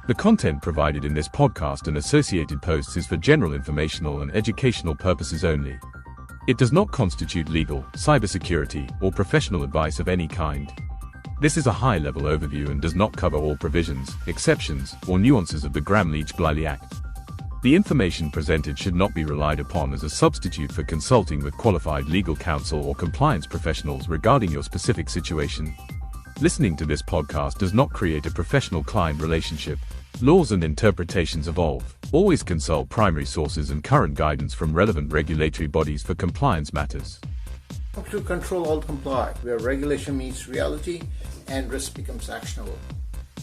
The content provided in this podcast and associated posts is for general informational and educational purposes only. It does not constitute legal, cybersecurity, or professional advice of any kind. This is a high-level overview and does not cover all provisions, exceptions, or nuances of the Gramm-Leach-Bliley Act. The information presented should not be relied upon as a substitute for consulting with qualified legal counsel or compliance professionals regarding your specific situation. Listening to this podcast does not create a professional client relationship. Laws and interpretations evolve. Always consult primary sources and current guidance from relevant regulatory bodies for compliance matters. Welcome to Ctrl+Alt+Comply, where regulation meets reality and risk becomes actionable.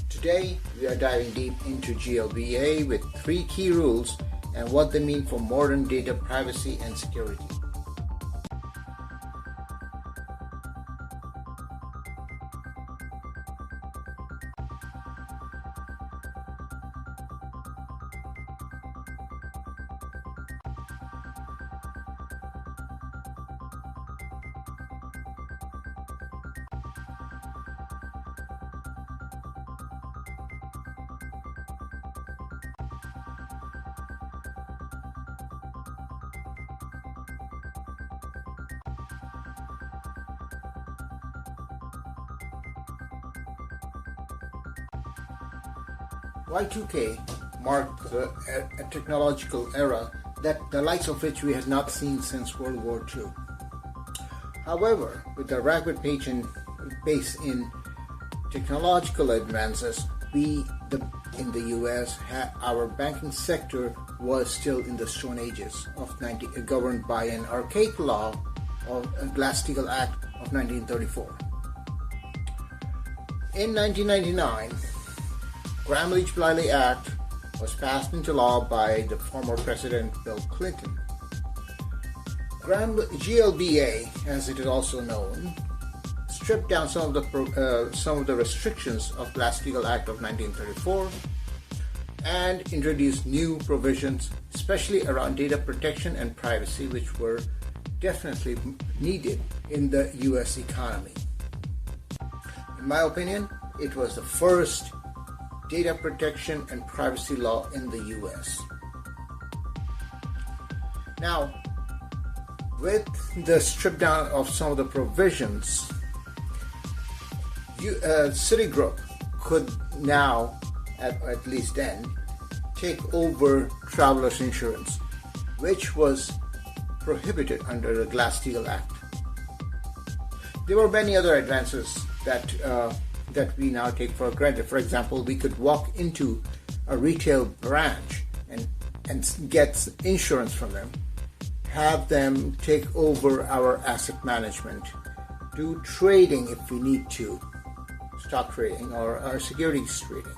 Today, we are diving deep into GLBA with 3 key rules and what they mean for modern data privacy and security. Y2K marked a technological era that the likes of which we had not seen since World War II. However, with the rapid pace in technological advances, in the US, our banking sector was still in the Stone Ages governed by an archaic law of a Glass-Steagall Act of 1934. In 1999, Gramm-Leach-Bliley Act was passed into law by the former President Bill Clinton. GLBA, as it is also known, stripped down some of the restrictions of Glass-Steagall Act of 1934 and introduced new provisions, especially around data protection and privacy, which were definitely needed in the US economy. In my opinion, it was the first data protection and privacy law in the US. Now, with the strip down of some of the provisions, Citigroup could now, at least then, take over travelers insurance, which was prohibited under the Glass-Steagall Act. There were many other advances that we now take for granted. For example, we could walk into a retail branch and get insurance from them, have them take over our asset management, do trading if we need to, stock trading or our securities trading.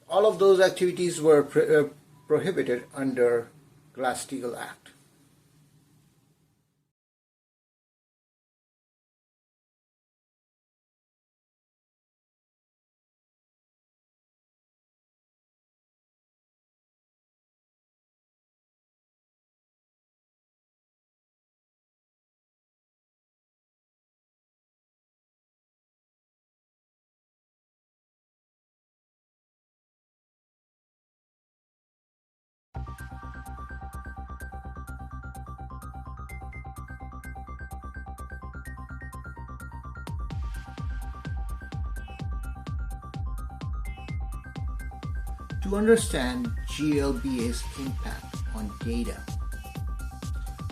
All of those activities were prohibited under Glass-Steagall Act. To understand GLBA's impact on data,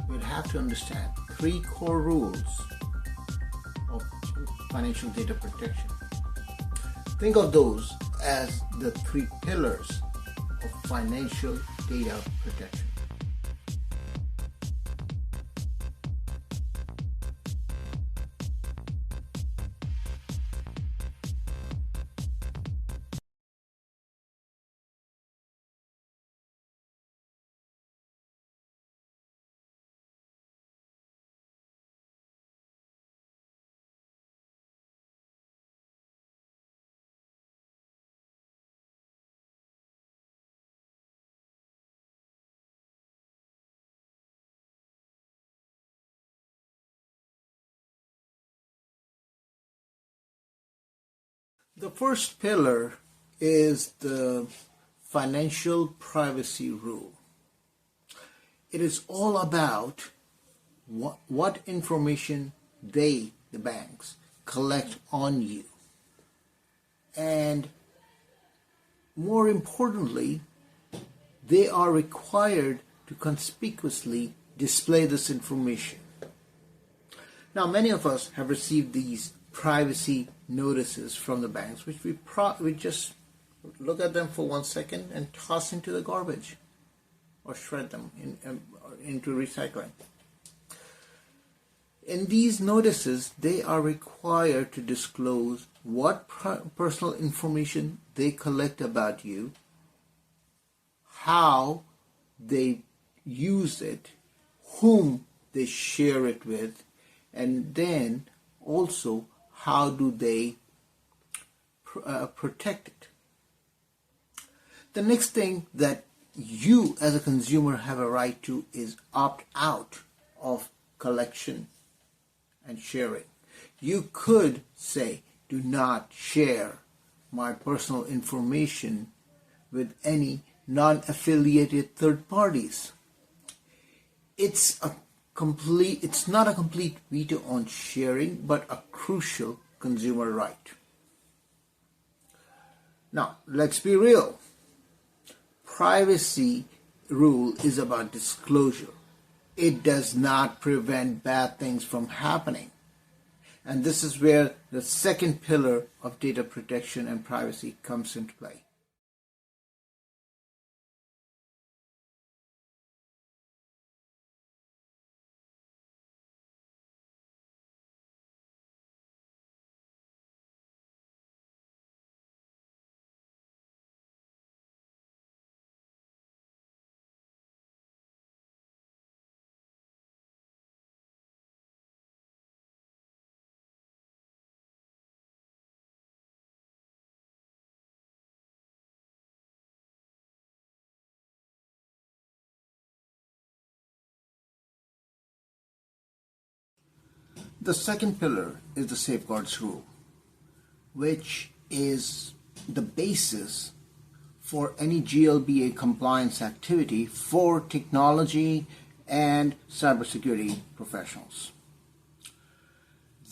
we'll have to understand 3 core rules of financial data protection. Think of those as the 3 pillars of financial data protection. The first pillar is the financial privacy rule. It is all about what information the banks, collect on you. And more importantly, they are required to conspicuously display this information. Now, many of us have received these privacy notices from the banks, which we just look at them for 1 second and toss into the garbage or shred them into recycling. In these notices, they are required to disclose what personal information they collect about you, how they use it, whom they share it with, and then also how do they protect it. The next thing that you as a consumer have a right to is opt out of collection and sharing. You could say, do not share my personal information with any non-affiliated third parties. It's not a complete veto on sharing, but a crucial consumer right. Now, let's be real. Privacy rule is about disclosure. It does not prevent bad things from happening. And this is where the second pillar of data protection and privacy comes into play. The second pillar is the safeguards rule, which is the basis for any GLBA compliance activity for technology and cybersecurity professionals.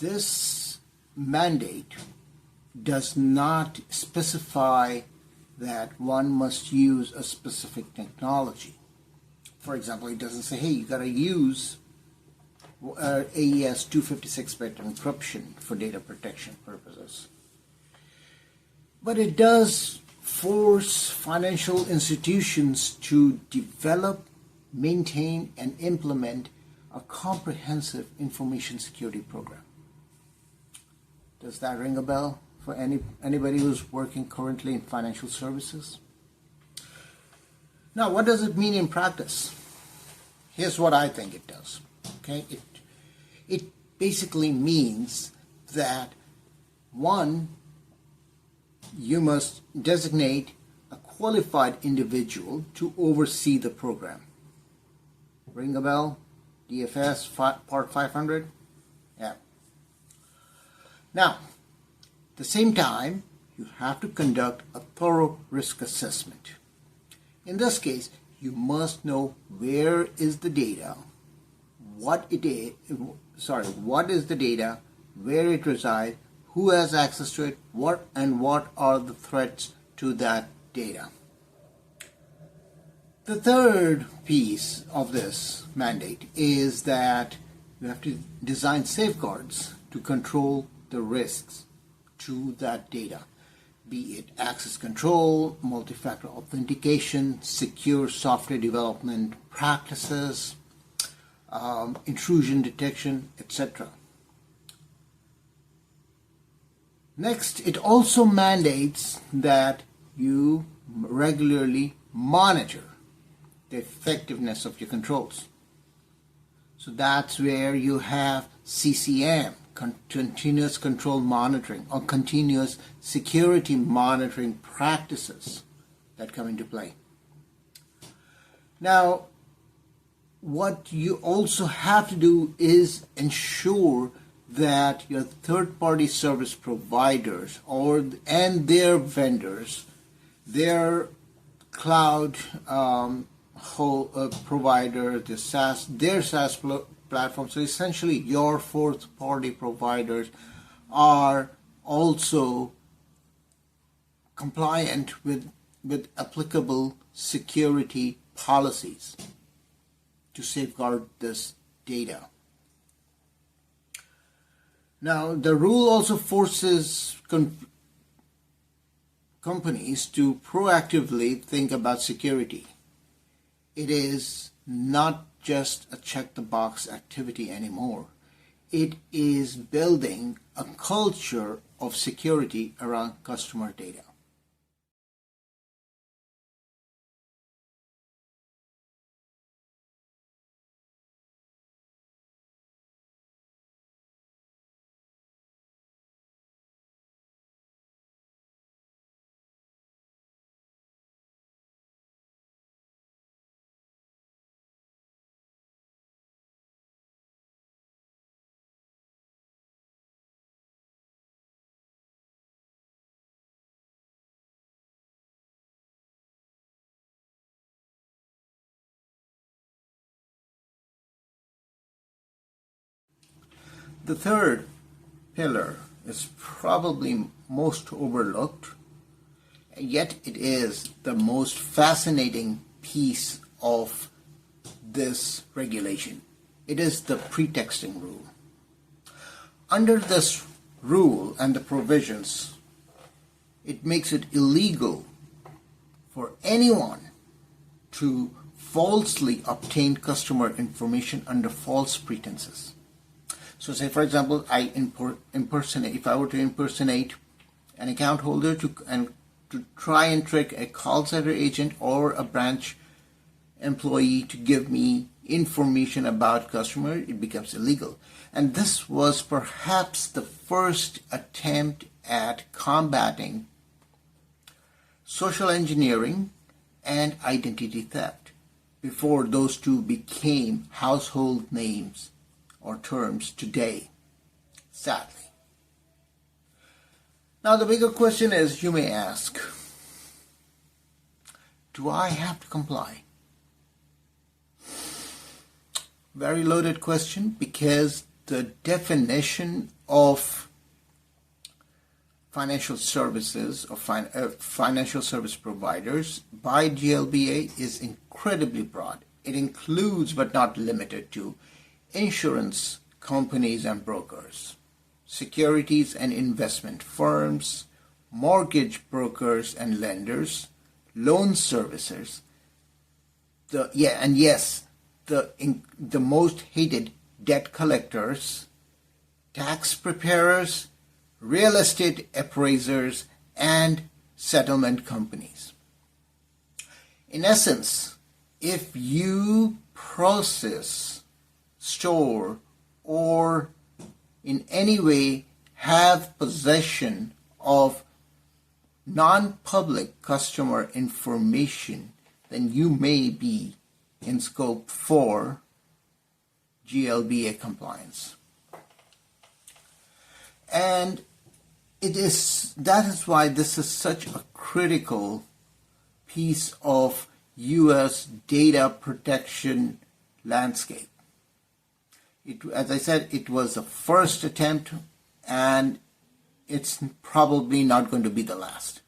This mandate does not specify that one must use a specific technology. For example, it doesn't say, hey, you got to use AES 256-bit encryption for data protection purposes. But it does force financial institutions to develop, maintain, and implement a comprehensive information security program. Does that ring a bell for anybody who's working currently in financial services? Now, what does it mean in practice? Here's what I think it does. Okay, it basically means that, one, you must designate a qualified individual to oversee the program. Ring a bell? DFS Part 500? Yeah. Now, at the same time, you have to conduct a thorough risk assessment. In this case, you must know where is the data, what is the data, where it resides, who has access to it, what are the threats to that data. The third piece of this mandate is that you have to design safeguards to control the risks to that data, be it access control, multi-factor authentication, secure software development practices, intrusion detection, etc. Next, it also mandates that you regularly monitor the effectiveness of your controls. So that's where you have CCM, continuous control monitoring, or continuous security monitoring practices that come into play. Now, what you also have to do is ensure that your third-party service providers and their vendors their cloud provider, their SaaS platform. So essentially, your fourth-party providers are also compliant with applicable security policies to safeguard this data. Now, the rule also forces companies to proactively think about security. It is not just a check-the-box activity anymore. It is building a culture of security around customer data. The third pillar is probably most overlooked, yet it is the most fascinating piece of this regulation. It is the pretexting rule. Under this rule and the provisions, it makes it illegal for anyone to falsely obtain customer information under false pretenses. So say, for example, if I were to impersonate an account holder to try and trick a call center agent or a branch employee to give me information about customer, it becomes illegal. And this was perhaps the first attempt at combating social engineering and identity theft before those two became household names or terms today, sadly. Now the bigger question is, you may ask, do I have to comply? Very loaded question, because the definition of financial services or financial service providers by GLBA is incredibly broad. It includes, but not limited to, insurance companies and brokers, securities and investment firms, mortgage brokers and lenders, loan servicers, the most hated debt collectors, tax preparers, real estate appraisers, and settlement companies. In essence, if you process, store, or in any way have possession of non-public customer information, then you may be in scope for GLBA compliance. And that is why this is such a critical piece of U.S. data protection landscape. As I said, it was the first attempt, and it's probably not going to be the last.